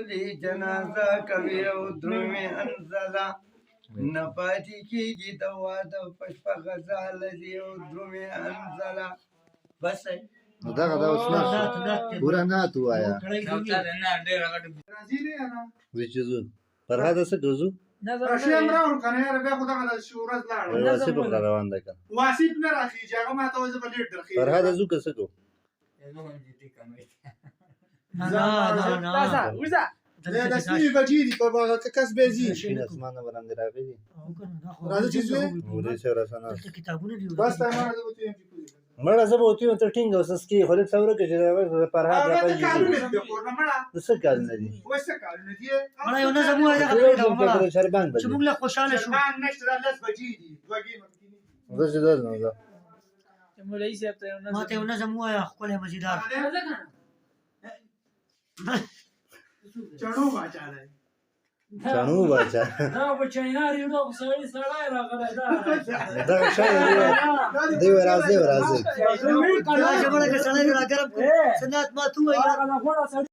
رسولي جنازه کوي او درومې انزله نه پاتې کېږي د واده په شپه غزال دي او درومې انزله بس نو دغه دا اوس نه پوره نعت ووایه زه چې ځو فرهاده څه کوو ځو راشم راوړ کنه یاره بیا خو دغه ورځ لاړه واسف هم را روان دی که واسف نه راخېږي هغه ما ته وایي زه به لیټ درخېږم فرهاده ځو که څه کوو د سپي بجې دي په کس به ځي شین اسمانه باندې راغلي راځه چې ځو مولوي صاحب راسره ناست بس تا ما زه به ته مړه زه به ورته وایم ته ټینګ اوسه سکي خو لږ څه ورکړه چې د فرهاد هغه ته کارونه دي د کور نه مړه د څه کارونه دي وایي څه کارونه دي مړه یو نظم ووایه دغه پرېږده مړه د شربان چې موږ له خوشحاله شو شربان نشته را 10 بجې دي 2 ګیمه زه چې درځم زه مولوي صاحب ته ما ته یو نظم ووایه ښکلی مزیدار چړو باچا دی چڼو باچا دا به چینار یو نو سړی راغلی دغه شی دی راځي دا چې مړه که سړی راګرم کړو سنت ما ته ووایه